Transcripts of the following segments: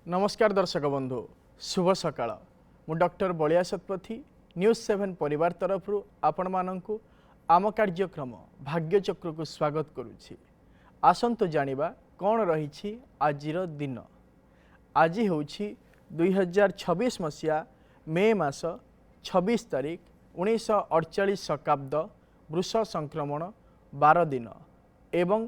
नमस्कार दर्शक बंधु शुभ सकाळ मु डॉक्टर बलिया शतपथी न्यूज 7 परिवार तरफ आपण मानकु आम कार्यक्रम भाग्यचक्र को स्वागत करुछि। आसंतु जानिबा कौन रही आजिर दिन। आज होछि 2026 मसीहा मे मास 26 तारिख 1948 शकाब्द वृष संक्रमण 12 दिन एवं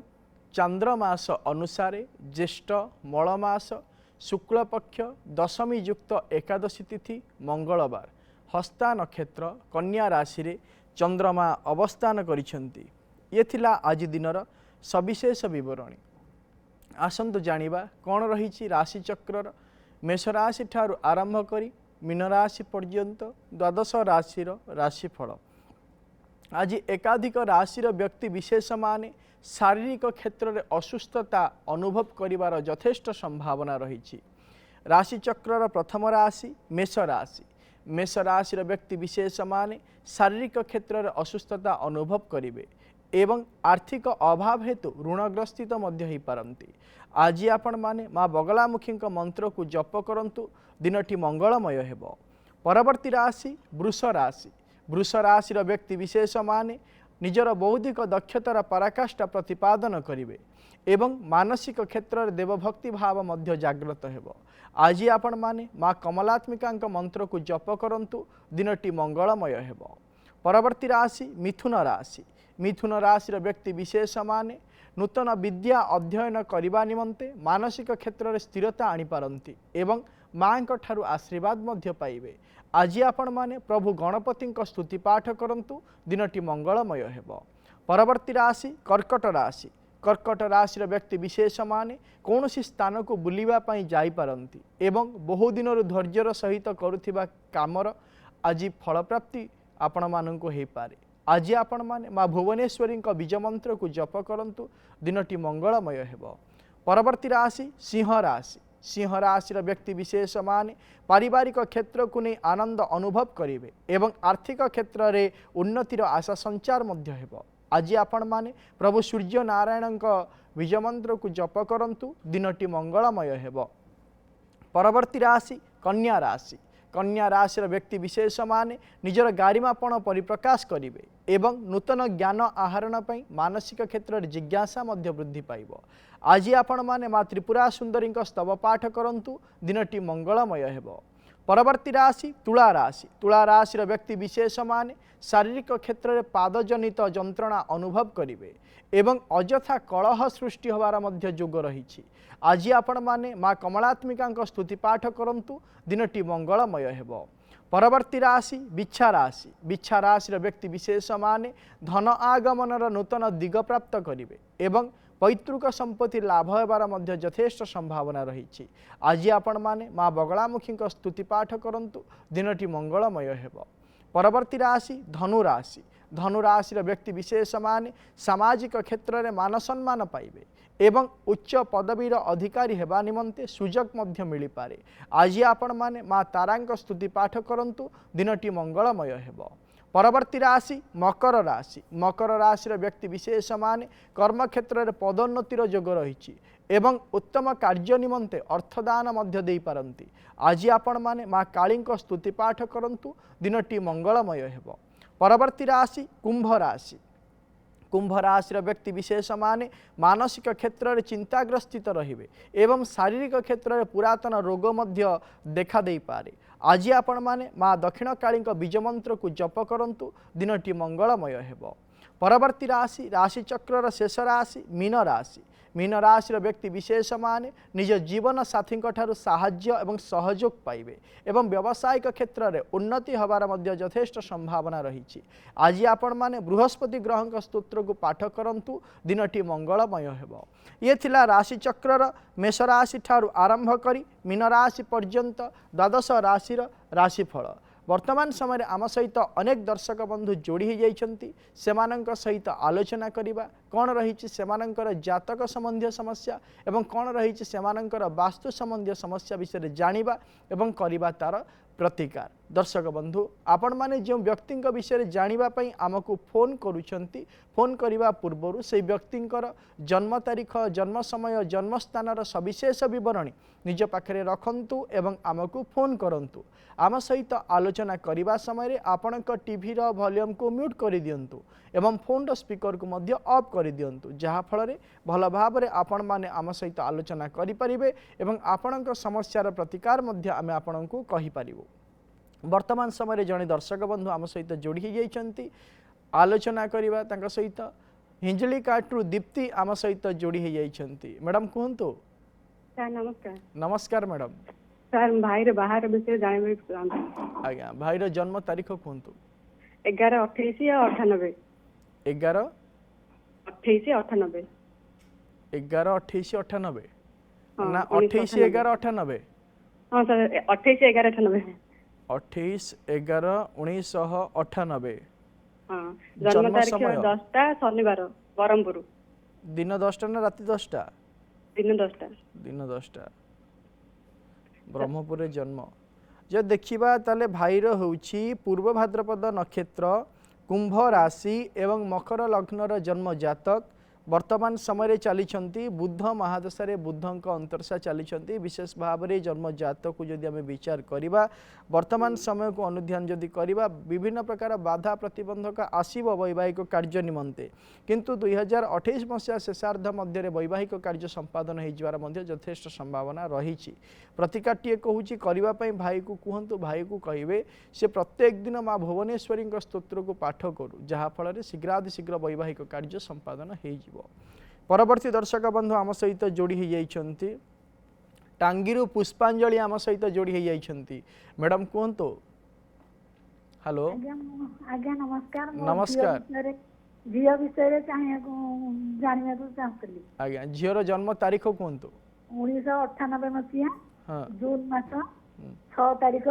चांद्रमास अनुसारे ज्येष्ठ मलमास शुक्ल पक्ष दशमी युक्त एकादशी तिथि मंगलवार हस्ता नक्षत्र कन्या राशि रे चंद्रमा अवस्थान करिसेंती। ये थिला आज दिनर सविशेष विवरणी। आसंतु जानिबा कौन रही राशि चक्र मेष राशि ठारू आरंभ करी मीन राशि पर्यंत द्वादश राशिर राशिफल। आज एकाधिक राशिर व्यक्ति विशेष माने शारीरिक क्षेत्र में असुस्थता अनुभव करिवार यथेष्ट संभावना रही। राशि चक्र प्रथम राशि मेष राशि। मेष राशिर व्यक्ति विशेष माने शारीरिक क्षेत्र में असुस्थता अनुभव करिवे एवं आर्थिक अभाव हेतु ऋणग्रस्थित मध्य ही पारंती। आज आपण माने माँ बगलामुखी मंत्र को जप करंतु दिनटी मंगलमय हेबो। परवर्ती राशि वृष राशि। वृष राशिर व्यक्ति विशेष माने निजर बौद्धिक दक्षतार पराकाष्ठा प्रतिपादन करिवे एवं मानसिक क्षेत्र में देवभक्ति भाव मध्य जागृत हेबो। आज आपण माने माँ कमलात्मिका मंत्र को जप करंतु दिनटी मंगलमय हेबो। परवर्ती राशि मिथुन राशि। मिथुन राशिर व्यक्ति विशेष माने नूतन विद्या अध्ययन करने निमंते मानसिक क्षेत्र में स्थिरता आनीपारती एवं माँ ठारू आशीर्वाद मध्य पाइबे। आज आपण माने प्रभु गणपति स्तुति पाठ करंतु दिनटी मंगलमय हेबो। परवर्ती राशि कर्कट राशि। कर्कट राशिर व्यक्ति विशेष माने कौनसी स्थान को बुलिबा पई जाई पारंती एवं बहु दिन धैर्यर सहित करुथिबा कामर आज फल प्राप्ति आपण मानंको हे पारे। आज आपण माने माँ भुवनेश्वरी बीज मंत्र को जप करंतु दिनटी मंगलमय हेबो। परवर्ती राशि सिंह राशि। सिंह राशिर व्यक्ति विशेष माने पारिवारिक क्षेत्र को नहीं आनंद अनुभव करेंगे एवं आर्थिक क्षेत्र में उन्नतिर आशा संचार मध्य हेबो। आज आपण माने प्रभु सूर्य नारायण बीज मंत्र को जप करंतु दिनटी मंगलमय हेबो। परवर्ती राशि कन्या राशि। कन्या राशिर व्यक्ति विशेष माने निजर गारिमापण परिप्रकाश करेंगे एवं नूतन ज्ञान आहरण पई मानसिक क्षेत्र में जिज्ञासा मध्य वृद्धि पाइबो। आज आपण माने माँ त्रिपुरा सुंदरी स्तव पाठ करंतु दिनटी मंगलमय हेबो। परवर्ती राशि तुला राशि। तुला राशिर व्यक्ति विशेष माने शारीरिक क्षेत्र में पादजनित जंत्रणा अनुभव करेंगे एवं अजथा कलह सृष्टि होवार मध्य जोग रही। आज आपण माने माँ कमलात्मिका स्तुति पाठ करंतु दिनटी मंगलमय हेबो। परवर्ती राशि बिच्छा राशि। बिच्छा राशिर व्यक्ति विशेष माने धन आगमनर नूतन दिग प्राप्त करेंगे एवं पैतृक संपत्ति लाभ होबार मध्य यथेष्ट संभावना रही। आज आपण माने माँ बगलामुखी स्तुति पाठ करंतु दिनटी मंगलमय हेबो। परवर्ती राशि धनु राशि। धनु राशिर व्यक्ति विशेष माने सामाजिक क्षेत्र में मान सम्मान पाइबे एवं उच्च पदवीर अधिकारी हेबा निमंते सुजोग मध्य मिली पारे। आज आपण माने माँ तारांक स्तुति पाठ करंतु दिनटी मंगलमय हेबो। परवर्ती राशि मकर राशि। मकर राशिर व्यक्ति विशेष माने कर्म क्षेत्र में पदोन्नतिर जोग रही एवं उत्तम कार्य निमंते अर्थदान मध्य दे पारंती। आज आपण माने माँ काली स्तुति पाठ करंतु दिनटी मंगलमय हेबो। परवर्ती राशि कुंभ राशि। कुंभ राशिर व्यक्ति विशेष माने मानसिक क्षेत्र में चिंताग्रस्थित रहिबे एवं शारीरिक क्षेत्र में पुरातन रोग मध्य देखा दे पारे। आज आपण माने माँ दक्षिण काली बीज मंत्र को जप करंतु दिनटी मंगलमय हेबो। परवर्ती राशि राशि चक्र शेष राशि मीन राशि। मीन राशिर व्यक्ति विशेष माने निज जीवन साथी ठारू साहाय्य एवं सहयोग पाइबे एवं व्यावसायिक क्षेत्र में उन्नति होबार मध्य यथेष्ट संभावना रही। आज आपण माने बृहस्पति ग्रह स्तोत्र को पाठ करंतु दिनटी मंगलमय हेबो। ये थिला राशि चक्र मेष राशि ठारू आरंभ करी मीन राशि पर्यंत द्वादश राशिर राशिफल। वर्तमान समय आम सहित अनेक दर्शक बंधु जोड़ी जाइछंती सेमानंक सहित आलोचना करिबा कौन रही सेमानंकर जातक संबंधी समस्या एवं कौन रही सेमानंकर वास्तु संबंधी समस्या विषय जानिबा एवं करिबा तार प्रतिकार। दर्शक बंधु आपण माने जो व्यक्ति विषय जानापी आमको फोन करुँच फोन करने पूर्वर से व्यक्ति जन्म तारीख जन्म समय जन्मस्थान सविशेष बरणी निज पाखे रखंतु एवं आमको फोन करंतु। आम सहित आलोचना करने समय आपण टीवी वॉल्यूम को म्यूट कर दिंतु एवं फोन स्पीकर को मध्य ऑफ कर दिंतु जहाँफल भल भाव में आपण माने आम सहित आलोचना करें एवं आपण समस्यार प्रतिकार आम आपण को कहीपर। वर्तमान समय जड़े दर्शक बंधु आम सहित जोड़ी होती आलोचना करवा सहित हिंजली काट्रु दीप्ति आम सहित जोड़ी होती। मैडम कहतु। नमस्कार। नमस्कार मैडम। सर भाई बाहर विषय जाने आज्ञा भाईर जन्म तारीख कहतु। 11/28/98 11/28/98 11/28/98 ना 28/11/98 हाँ सर 28/11/98 28/11/1998 हाँ जन्म तारीख 10टा शनिवार बरहमपुर दिन 10टा ना राति 10टा दिन 10टा दिन 10टा ब्रह्मपुर जन्म जो देखा ताले भाईर होउछि पूर्व भाद्रपद नक्षत्र कुंभ राशि एवं मकर लग्नर जन्म जातक वर्तमान समय चली बुध महादशा बुधक अंतरसा चली विशेष भाव में जन्म जातक को जदि आम विचार करवा वर्तमान समय को अनुध्यान जदि करवा विभिन्न प्रकार बाधा प्रतिबंधक आसव वैवाहिक कार्य निमंते किंतु 2028 मसीहा शेषार्ध मध्य वैवाहिक कार्य संपादन हो यथेष्ट संभावना रही। प्रतिकारटीए कहूँ करने भाई को कहतु भाई को कहे से प्रत्येक दिन माँ भुवनेश्वरी स्तोत्र को पाठ करूँ जहाँफल शीघ्रातिशीघ्र वैवाहिक कार्य संपादन हो। परवर्ती दर्शक बंधु आम सहित जोड़ी होती टांगीरु पुष्पांजलि आम सहित जोड़ी होती। मैडम कहतु। हेलो आज्ञा नमस्कार। नमस्कार। झील विषय जाना चाहती। आज्ञा झीर जन्म तारीख कहतु। 1998 मसीहा जून मास 6 तारीख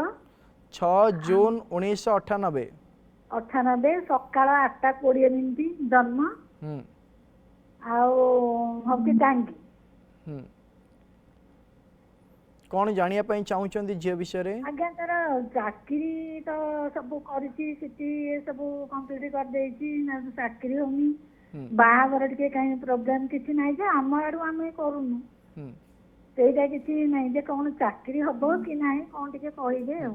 6 जून 1998 सकाळ 8:20 जन्म हकी टांगी कौन जानिया पई चाहूचंदी झियो विषय रे। आज्ञा तार चाकरी तो सब करिछि सिटी सब कंप्लीट कर देछि ना चाकरी होनी बाहागर टिके काई प्रॉब्लम किछि नै जे हम आडू आमे करूनु सेटा किछि नै जे कोन चाकरी हबो कि नै कोन टिके कहिबे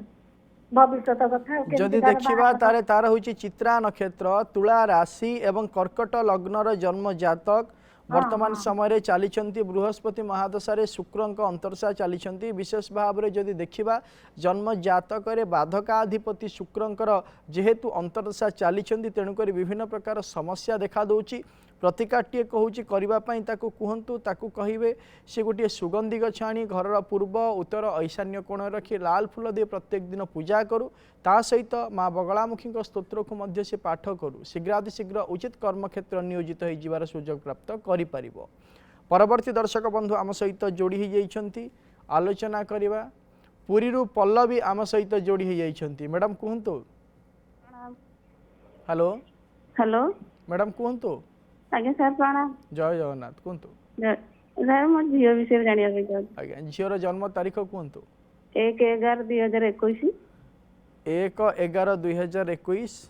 भविष्यत कथा जदि देखिबा तारे तार होछि चित्रा नक्षत्र तुला राशि एवं कर्कट लग्नर जन्म जातक वर्तमान समय चली बृहस्पति महादशा शुक्रंक अंतरसा चली विशेष भाव में जदि देखिबा जन्म जातक बाधकाधिपति शुक्रंकर जेहेतु अंतरदशा चली तेणुक विभिन्न प्रकार समस्या देखा दौची। प्रतिकारटीए कहूँ करने कहतु ताकू कहे से गोटे सुगंधि गछ आनी घर पूर्व उत्तर ईशान्य कोण रखी लाल फूल दे प्रत्येक दिन पूजा करूँ ता सहित माँ बगलामुखी स्तोत्र को मध्य से पाठ करूँ शीघ्रातिशीघ्र उचित कर्मक्षेत्र नियोजित हो सुजोग प्राप्त कर। परवर्ती दर्शक बंधु आम सहित जोड़ी होती आलोचना करवा पुरी पल्लवी आम सहित जोड़ी होती। मैडम कहतु। हेलो हेलो मैडम कहतु। आज्ञा सर प्रणाम। जय जगन्नाथ कहतु। सर मो झील विषय जानिया आज्ञा झीर जन्म तारीख कहतु। 1/11/2021 1/11/2021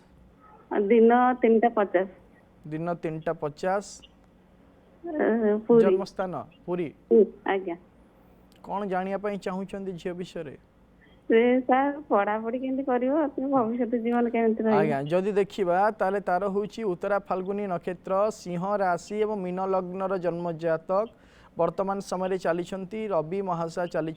दिन 3:50 दिन 3:50 पूरी जन्मस्थान पुरी। आज्ञा कौन जानिया पई चाहूचंदी झील विषय रे। सर पढ़ा पढ़ी केंति करिवो अपने भविष्य जीवन केंति रहइबो। आज्ञा जदि देखिबा ताले तार होउची उत्तरा फाल्गुनी नक्षत्र सिंह राशि एवं मीन लग्नर जन्म जातक वर्तमान समय चली रवि महादशा चली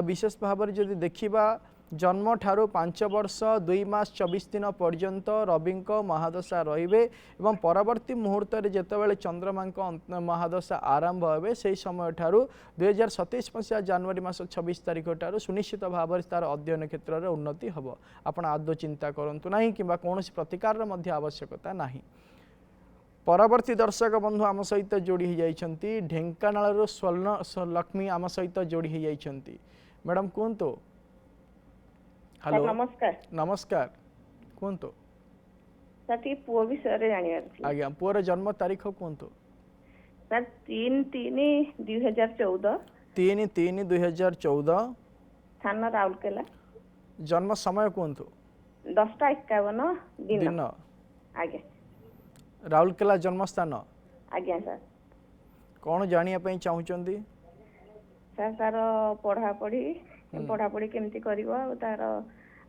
विशेष भाव में जदि देखिबा जन्म ठारू 5 वर्ष 2 मास 24 दिन पर्यंत रविंक महादशा रहिबे एवं परवर्ती मुहूर्त रे जेतेबेले चंद्रमांक महादशा आरंभ होबे से समय ठारू 2027 मसीहा जनवरी मास 26 तारिख ठारू सुनिश्चित भाव में तार अध्ययन क्षेत्र में उन्नति हबो। आपण आदौ चिंता करंतु नाही किबा कोनोसी प्रतिकार मध्य आवश्यकता नाही। परवर्ती दर्शक बंधु आम सहित जोड़ी होती ढेंकानाल स्वर्ण लक्ष्मी आम सहित जोड़ी होती। मैडम कहतु। हेलो नमस्कार। नमस्कार कहतु। सर पुओ विषय जानियार आज्ञा पुओर जन्म तारीख कहतु। सर 3/3/2014 3/3/2014 थाना राउरकेला जन्म समय कहतु 10:51 दिन दिन आज्ञा राउरकेला जन्मस्थान आज्ञा सर कौन जानिया चाहूँगी सर तार पढ़ापढ़ी केमती करिवो तार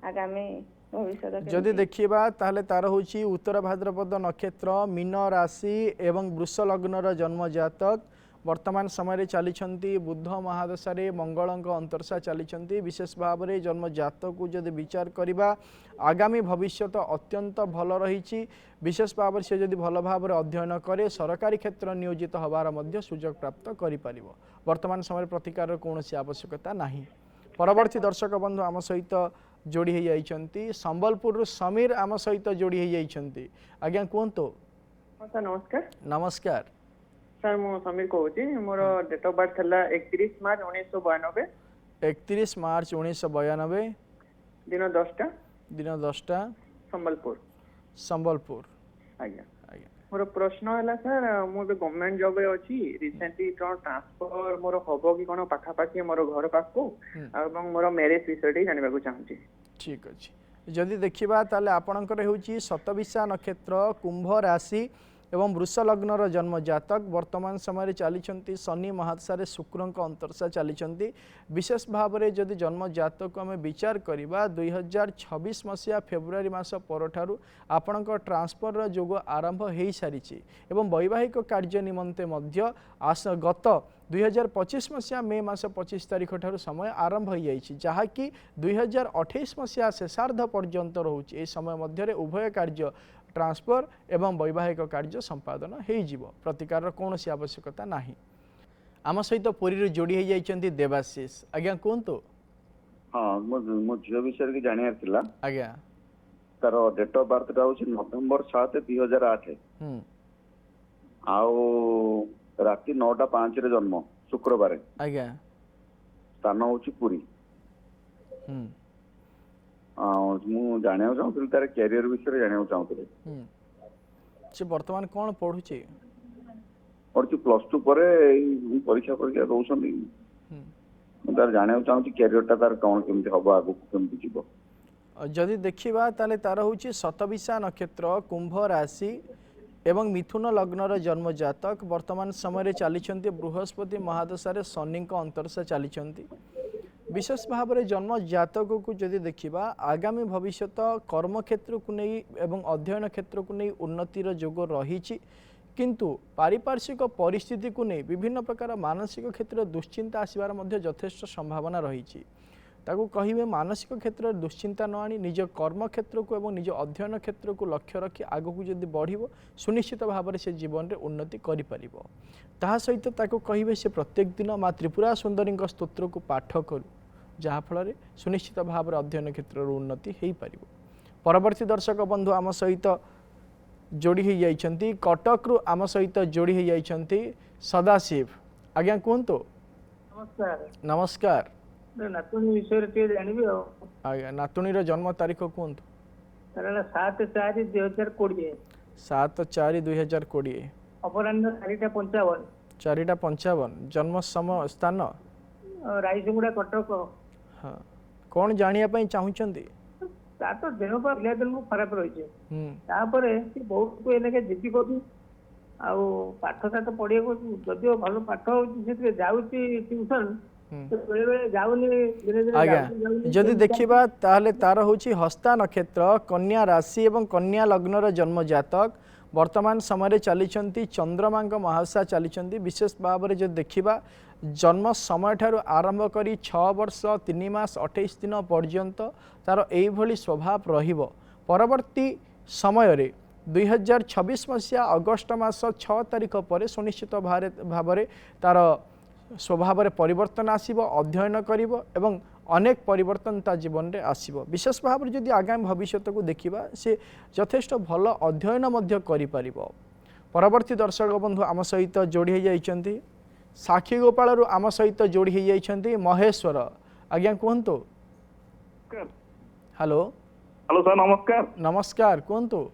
आगामी भविष्य जदि देखिबा ताहले तार होची उत्तर भाद्रपद नक्षत्र मीन राशि एवं वृष लग्नर जन्म जातक वर्तमान समय चली बुध महादशा मंगल अंतरसा चली विशेष भाव में जन्म जातक को जदि विचार करवा आगामी भविष्य अत्यंत भल रही विशेष भाव से जदि भल भाव में अध्ययन करे सरकारी क्षेत्र नियोजित हबार मध्य सुजोग प्राप्त करि वर्तमान समय प्रतिकार कौन आवश्यकता नहीं। परवर्ती दर्शक बंधु आम सहित जोड़ी हो जाइछंती संबलपुर समीर आम सहित जोड़ी हो जाइछंती आज्ञा कहतो सर नमस्कार नमस्कार सर मु समीर कहूँ मोर डेट ऑफ बर्थ है 31 मार्च 1992 31 मार्च 1992 दिन 10टा संबलपुर संबलपुर आज्ञा मोर प्रश्न है सर मुझे गवर्नमेंट जॉब अच्छी रिसेंटली ट्रांसफर मोर हम कि कौन पाखापाखि मोर घर पाखक मोर मैरिज विषय जानवा चाहूँगी। ठीक अच्छे जदि देखा ताले आपणकर होची शतविशा नक्षत्र कुंभ राशि एवं वृष लग्नर जन्म जातक वर्तमान समय चली शनि महादशा शुक्र अंतरसा चली विशेष भाव में जदि जन्म जातक आम विचार करवा 2026 मसीहा फेब्रुआरी मास पर आपणक ट्रांसफर जोग आरंभ हो सारी एवं वैवाहिक कार्य निमंते मध्य गत 2025 मसीहा मे मास 25 तारीख ठार समय आरंभ हो जहाँकि 2028 मसीहा शेषार्ध पर्यंत रोचे समय मध्य उभय कार्य ट्रांसफर एवं वैवाहिक कार्य संपादन हो प्रतिकार कौन आवश्यकता नहीं। आम सहित पुरी जोड़ी हो जाइछंती देवाशीष आज्ञा कहतु। हाँ मो झील विषय की जानियार थिला आज्ञा तार डेट ऑफ बर्थ टा होची नवेम्बर 7 2008 आउ राति 9:05 रे जन्म शुक्रवार आज्ञा स्थान होची पुरी मु जानिया चाहूँ तार कैरियर विषय जानिया चाहूँ से वर्तमान कौन पढ़ुचे पढ़ी +2 पर परीक्षा परीक्षा दौरान तार जानिया चाहूँ कैरियर तार कौन केमती हम आगु केमती जीव जदि देखा ताले तार होची शतविशा नक्षत्र कुंभ राशि एवं मिथुन लग्नर जन्म जातक वर्तमान समय चली बृहस्पति महादशा शनि अंतरसा चली विशेष भाव में जन्म जातक को जदि देखा आगामी भविष्य कर्म क्षेत्र को नहीं एवं अध्ययन क्षेत्र को नहीं उन्नतिर जोग रही किंतु पारिपार्श्विक परिस्थिति को नहीं विभिन्न प्रकार मानसिक क्षेत्र दुश्चिंता आसबार यथेष्ट संभावना रही ताकू कहे मानसिक क्षेत्र दुश्चिंता न आनी निज कर्म क्षेत्र को एवं निज अध्ययन क्षेत्र को लक्ष्य रखी आग को जदि बढ़ सुनिश्चित भाव में से जीवन में उन्नति कर सहित कहे से प्रत्येक दिन माँ त्रिपुरा सुंदरी स्तोत्र को पाठ करूँ जहाँफल सुनिश्चित भाव में अध्ययन क्षेत्र उन्नति हो पार। परवर्ती दर्शक बंधु आम सहित जोड़ी हो जाइछंती कटक आम सहित जोड़ी हो जाइछंती सदाशिव आज्ञा कहतु। नमस्कार नमस्कार नातुणी विषय जानवी आज्ञा नातुणी जन्म तारीख कहतु। 7/4/2020 7/4/2020 अपराह्न 4:55 4:55 जन्म समय स्थान रायसुगुड़ा कटक। हाँ कौन जानिया चाहूँगी तो देह पिला दिन को खराब रही बहुत एने जिद्दी कर पाठ साठ पढ़िया जदिव भल पाठ जाऊँगी ट्यूशन आज्ञा जदि देखा ताहले तार होची हस्ता नक्षत्र कन्या राशि एवं कन्या लग्नर जन्म जातक वर्तमान समय चली चंद्रमा महादशा चली विशेष भाव में जब देखा जन्म समय ठारू आरंभ करी 6 वर्ष 3 मास 28 दिन पर्यंत तार यही स्वभाव रहिबो। परवर्ती समय रे 2026 मसीहा अगस्ट मास 6 तारीख पर सुनिश्चित भाव में तार स्वभाव में परिवर्तन आसीबो अध्ययन करिबो एवं अनेक परिवर्तन ता जीवन में आसीबो। विशेष भाव में जदि आगामी भविष्य को देखा से यथेष्ट भल अध्ययन मध्य करि परिबो। परवर्ती दर्शक बंधु आम सहित जोड़ी हो जाइछंती साक्षी गोपाल आम सहित जोड़ी हो जाइछंती महेश्वर आज्ञा कहतु। हेलो हेलो सर नमस्कार। नमस्कार कहतु।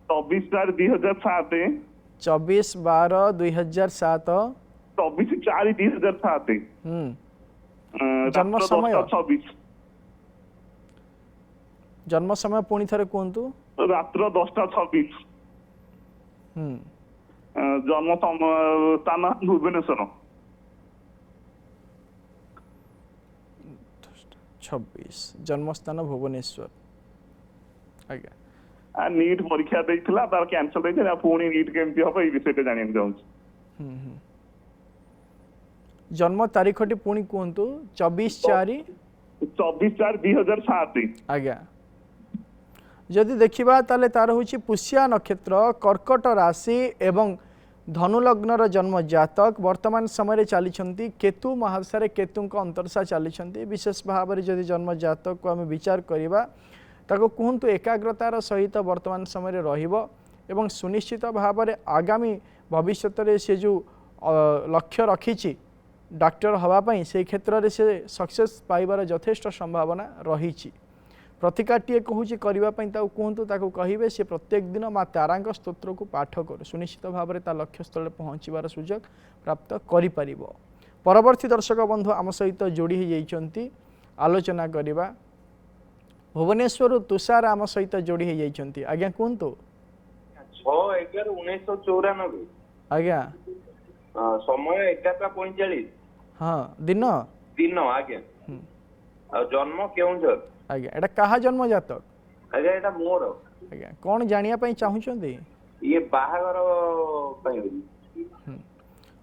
24/4/2007 24/12/2007 24/4/2007 जन्म समय जन्म समय पुणी थरे कहतु। रात्र 10:26। जन्म स्थान भुवनेश्वर। 26 जन्म स्थान भुवनेश्वर। आज्ञा नीट परीक्षा देइथिला तार कैंसिल देइथिला पुणी नीट केमती हबो ई विषय जानिन जाउछ। जन्म तारीखटी पुणी कहतु 24/4/2007। आज्ञा जदि देखिबा ताले तार होची पुष्या नक्षत्र कर्कट राशि एवं धनु लग्नर जन्म जातक वर्तमान समय चली केतु महादशा केतु अंतरसा चली विशेष भाव में जदि जन्म जातक को आम विचार करवा ताको कहतु एकाग्रतार सहित वर्तमान समय एवं सुनिश्चित भाव में आगामी भविष्य में से जो लक्ष्य रखी डॉक्टर हवापाई से क्षेत्र में से सक्सेस पाइबार यथेष्ट संभावना रही। प्रतिकाटीए कहूँ करने कहतु ताको कहे सी प्रत्येक दिन माँ तारा स्तोत्र को पाठ कर सुनिश्चित भाव में लक्ष्य स्थल पहुँचार सुजोग प्राप्त कर। परवर्ती दर्शक बंधु आम सहित जोड़ी होती आलोचना करवा भुवनेश्वर तुषार आम सहित जोड़ी होती। आज्ञा कहतु 6/11/1994। आज्ञा समय 11:45। हाँ दिन दिन आज्ञा जन्म केउंझर। आज्ञा एटा कहा जन्म जातक आज्ञा एटा मोर। आज्ञा कौन जानिया पई चाहुचंदी ये बाहागर पई।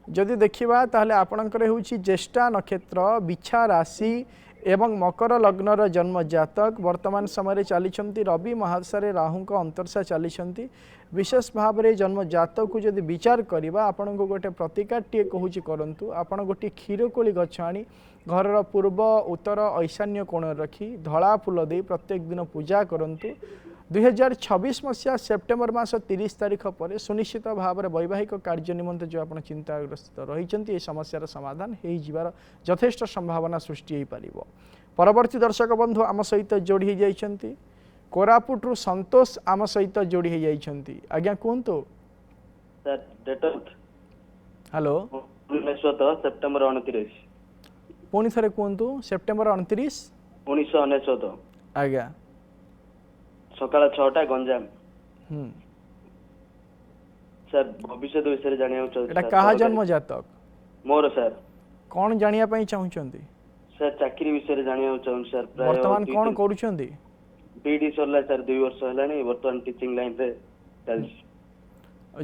जदि देखिबा ताहले आपणकर होउची ज्येष्ठा नक्षत्र बिछा राशि एवं मकर लग्नर जन्म जातक वर्तमान समय चली रवि महादशा राहु अंतरसा चली विशेष भाव में जन्म जातक को जदि विचार करवा आपण को गोटे प्रतिकाटीए कहूँ करंतु आपण गोटे क्षीरकोली गछ आनी घर पूर्व उत्तर ईशान्य कोण रखी धला फूल दे प्रत्येक दिन पूजा करंतु 2026 मसीहा सेप्टेम्बर मास 30 तारीख पर सुनिश्चित भाव में वैवाहिक कार्य निमंत्रण जो आप चिंताग्रस्त रही समस्यार समाधान हो जीवार यथेष्ट संभावना सृष्टि हो पार। परवर्ती दर्शक बंधु आम सहित जोड़ी जाइछंती कोरापुट रु संतोष आम सहित जोड़ी जाइछंती। आज्ञा कहतु सर डेट ऑफ हेलो 19 सेप्टेम्बर 29 पुणी थे कहतु सेप्टेम्बर 29 1999 आज्ञा सकाळ 6टा गंजाम। सर भविष्य विषय जानिया एटा कहा जन्म जातक मोर सर कौन जानिया पई चाहुचंती सर चाकरी विषय जानिया चाहूँ सर वर्तमान कौन करूचंती बीडी सरला सर 2 वर्ष हलानी वर्तमान टीचिंग लाइन रे चल।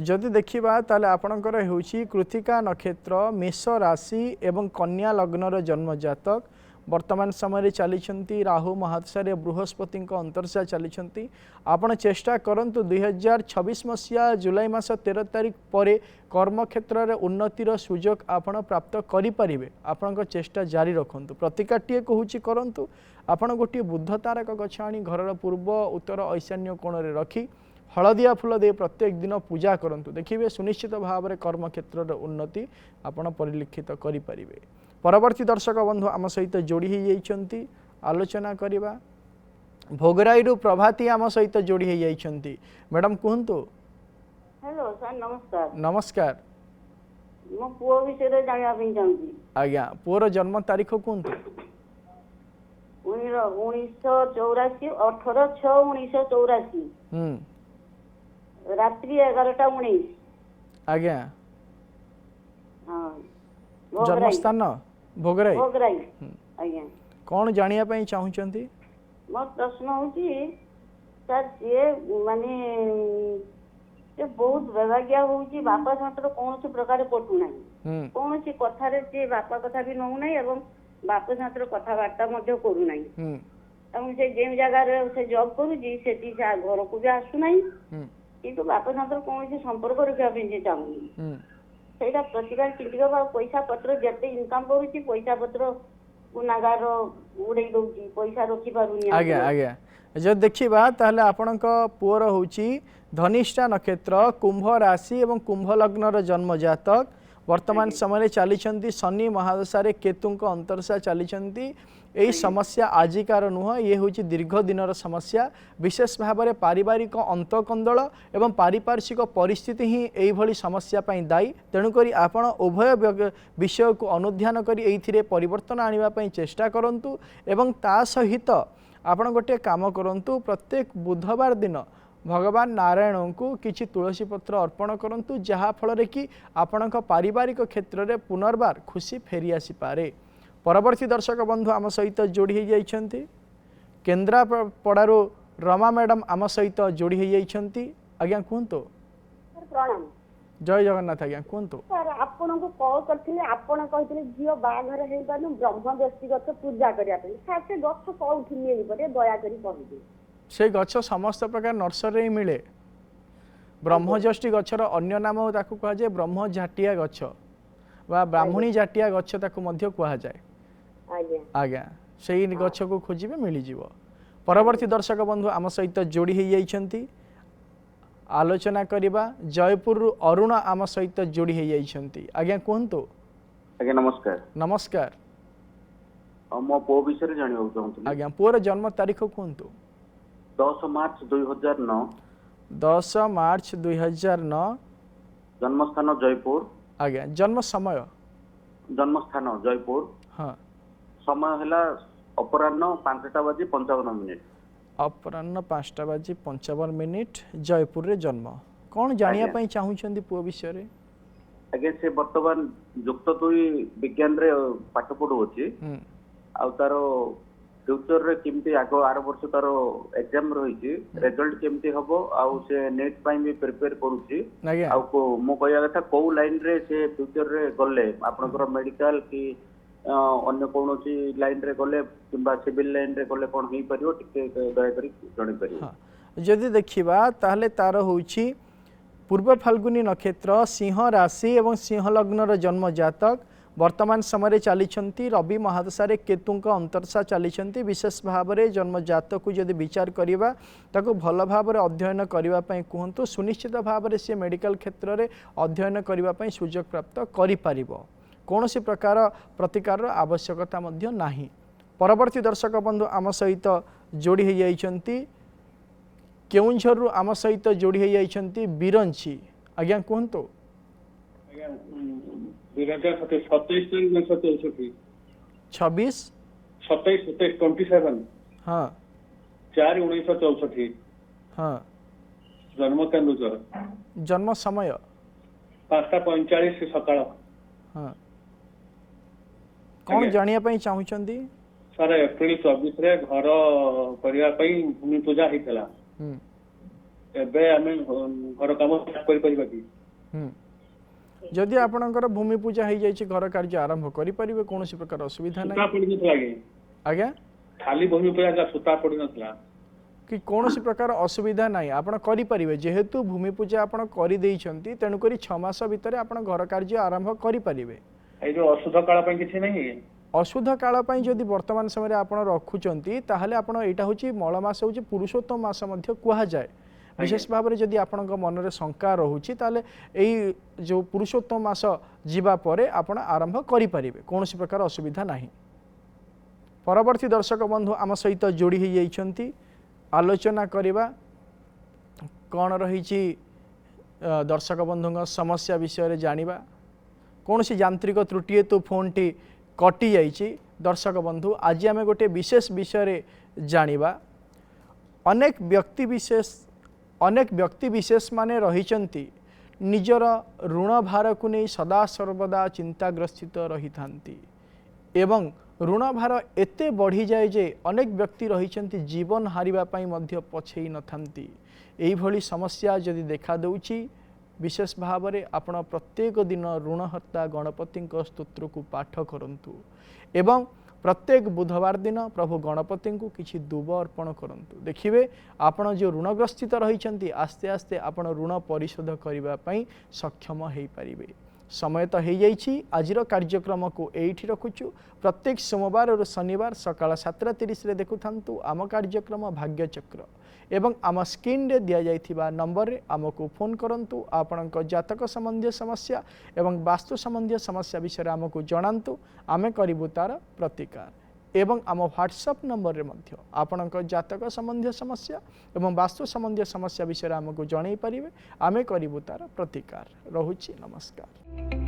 जदि देखिबा ताले आपणकर होउची कृतिका नक्षत्र मेष राशि एवं कन्या लग्नर जन्म जातक वर्तमान समय चली राहु महादशा बृहस्पति अंतरसा चली आपण चेष्टा करंतु 2026 मसीहा जुलाई मास 13 तारीख पर कर्म क्षेत्र में उन्नतिर सुजोग आपण प्राप्त करें। आपण चेष्टा जारी रखु प्रतिकाटीए कहूँ करंतु आपण गोटे बुद्ध तारक गछ आनी घर पूर्व उत्तर ईशान्य कोण रखी हलदिया फूल दे प्रत्येक दिन पूजा करंतु देखिए सुनिश्चित भाव में कर्म क्षेत्र में उन्नति आपण परिलक्षित करें। परवर्ती दर्शक बंधु आम सहित जोड़ी होती आलोचना करवा भोगराई प्रभाती आम सहित जोड़ी होती। मैडम कहतु। हेलो सर नमस्कार। नमस्कार मो पुओ विषय जानिया ପାଇଁ ଚାହୁଁଛି। आज्ञा पुओर जन्म तारीख कहतु 1984 18/6/1984 रात्रि 11:19 आज्ञा हाँ जन्म स्थान भोगराई भोगराई आज्ञा कौन जानिया ପାଇଁ चाहुचंती मोर प्रश्न होची सर से माने से बहुत बेभाग्या होची बापा छात्र कौन से प्रकार पटु नाही कौन से कथा रे से बापा कथा भी नहु नाही एवं बापा छात्र कथा वार्ता मध्य करू नाही एवं से जेम जगह रे से जॉब करू जी सेठी से घर को भी आसु नाही किंतु बापा छात्र कौन से संपर्क रखा पे चाहूनी सेटा प्रतिकार किंतिका पैसा पत्र जते इनकम करूची पैसा पत्र गुनागार उड़े दउची पैसा रखी पारुनी। आज्ञा आज्ञा जब देखिबा ताहले आपणक पुअर होची धनिष्ठा नक्षत्र कुंभ राशि एवं कुंभ लग्नर जन्म जातक वर्तमान समय चली शनि महादशा केतुंक अंतरसा चली यही समस्या आजिकार नुह ये हूँ दीर्घ दिनर समस्या विशेष भाव में पारिवारिक अंतकंदल एवं पारिपार्श्विक परिस्थिति ही यही समस्या दायी तेणुक आपण उभय विषय को अनुध्यान कर परिवर्तन आने चेष्टा करंतु एवं ता सहित आपण गोटे काम करंतु प्रत्येक बुधवार दिन भगवान नारायण को किछि तुलसी पत्र अर्पण करंतु जहा फल कि आपणक पारिवारिक क्षेत्र में पुनर्बार खुशी फेरी आसी पारे। परवर्ती दर्शक बंधु आम सहित जोड़ी हो जाइछंती केन्द्रापड़ारू रमा मैडम आम सहित जोड़ी हो जाइछंती। आज्ञा कहतु। प्रणाम। जय जगन्नाथ। आज्ञा कहतु। सर आपण को कॉल करथिले आपण कहितले जियो बाघर हे बानु ब्रह्म व्यक्तिगत पूजा करिया पे सर से गछ कोउठी मिली परे दया करी कहि से गछ समस्त प्रकार नर्सरी मिले। ब्रह्मज्येष्ठी गछर अन्य नाम ताकू कहा जाए ब्रह्म झाटिया गछ बा ब्राह्मणी झाटिया गछ ताकू मध्य कहा जाए। आज्ञा से गछ को खोजिबे मिली जीवो। परवर्ती दर्शक बंधु आम सहित जोड़ी हो जाइछंती आलोचना करिबा। जयपुर अरुण आम सहित जोड़ी हो जाइछंती। आज्ञा कहतु। आज्ञा नमस्कार। नमस्कार। मो पो विषय जानिबा चाहूँ। आज्ञा पुअर जन्म तारीख कहतु। 10 मार्च 2009। 10 मार्च 2009। जन्म स्थान जयपुर। आज्ञा जन्म समय। जन्म स्थान जयपुर। हाँ समय है अपराह्न 5:55 अपराह्न 5:55 जयपुर रे जन्म। कौन जानिया पई चाहूछंदी पुओ विषय रे? आगे से वर्तमान युक्त 2 विज्ञान रे पाठ पढु अछि आ तारो फ्यूचर रे केमती आगो आर वर्ष तारो एग्जाम रही छी रिजल्ट केमती हबो आ से नेट पई भी प्रिपेयर करूची आ को मो कहया कथा को लाइन रे से फ्यूचर रे गले आपनकर मेडिकल की अन्य कौनसी लाइन रे गले किंबा सिविल लाइन रे गले कोन होई परियो टिके दया करी जणी परियो। जदि देखिबा ताहले तार होउची पूर्व फाल्गुनी नक्षत्र सिंह राशि एवं सिंह लग्नर जन्म जातक वर्तमान समय चली रवि महादशा केतुंक अंतरसा चली विशेष भाव में जन्म जातक को जदि विचार करवा ताको भल भाव में अध्ययन करने कहतु सुनिश्चित भाव में सी मेडिकल क्षेत्र में अध्ययन करने सुजोग प्राप्त करि कौन सी प्रकार प्रतिकार आवश्यकता नहीं। परवर्ती दर्शक बंधु आम सहित जोड़ी हो जाइछंती केउंझर आम सहित जोड़ी हो जाइछंती बिरंची। आज्ञा कहतु। 27 हाँ 4/1964 हाँ जन्म केन्दुझर। जन्म समय 5:45 सकाळ। हाँ कौन जानिया पई चाहुचंदी? सर एप्रिल 24 रे घर करिया पई भूमि पूजा हितला। एबे हमें घर काम कर परिबा की जदि आपणकर भूमि पूजा हो जाए घर कार्य आरंभ करें कौन प्रकार असुविधा नहीं। आज्ञा खाली भूमि पूजा सुता पड़ नथला कि कौन प्रकार असुविधा नहीं आपण करें जेहेतु भूमि पूजा आपण कर देइछंती तेणुक 6 मास भितर आपण घर कार्य आरंभ करें। अशुद्ध काल किसी नहीं अशुद्ध काल जदि वर्तमान समय आप रखुंट ताहले आपण एटा होची मल मास होची पुरुषोत्तम मास मध्य कहा जाए। विशेष भाव में जदि आपण मन में शंका रोचे ताले यही जो पुरुषोत्तम मास जीवा परे आपण आरंभ करें कौन प्रकार असुविधा नहीं। परवर्ती दर्शक बंधु आम सहित जोड़ी हो जाइछंती आलोचना करवा कौन रही दर्शक बंधु समस्या विषय जानिबा। कौन सी यांत्रिक त्रुटि हेतु फोन टी कटि जाइछि। दर्शक बंधु आज आम गोटे विशेष विषय जानिबा। अनेक व्यक्ति विशेष माने रहिचंती निजर ऋण भार को नहीं सदा सर्वदा चिंताग्रस्थित रही थांती एवं ऋण भार एते बढ़ी जाए जे अनेक व्यक्ति रहिचंती जीवन हारिबा पई मध्य पछेई न थांती। एही भली समस्या जदि देखा दउछि विशेष भाव में आपण प्रत्येक दिन ऋणहर्ता गणपति स्तोत्र को पाठ करंतु एवं प्रत्येक बुधवार दिन प्रभु गणपति को किसी दुब अर्पण करंतु। देखिए आपण जो ऋणग्रस्थित रही आस्ते आस्ते आपण ऋण परिशोध करने सक्षम हो पारे। समय तो हो जाइए आज कार्यक्रम को यही रखुचु। प्रत्येक सोमवार और शनिवार सकाळ 7:30 देखु थांतु आम कार्यक्रम भाग्यचक्र एवं आम स्क्रीन रे दिया जाइथिबा नंबर रे आमको फोन करंतु। आपणक जातक संबंधी समस्या एवं वास्तु संबंधी समस्या विषय आमको जणांतु आमे करिबु तार प्रतिकार एवं आम व्हाट्सएप नंबर रे मध्य आपणक जातक संबंधी समस्या एवं वास्तु संबंधी समस्या विषय आमको जणाई परिबे आमे करिबु तार प्रतिकार। रहुछि नमस्कार।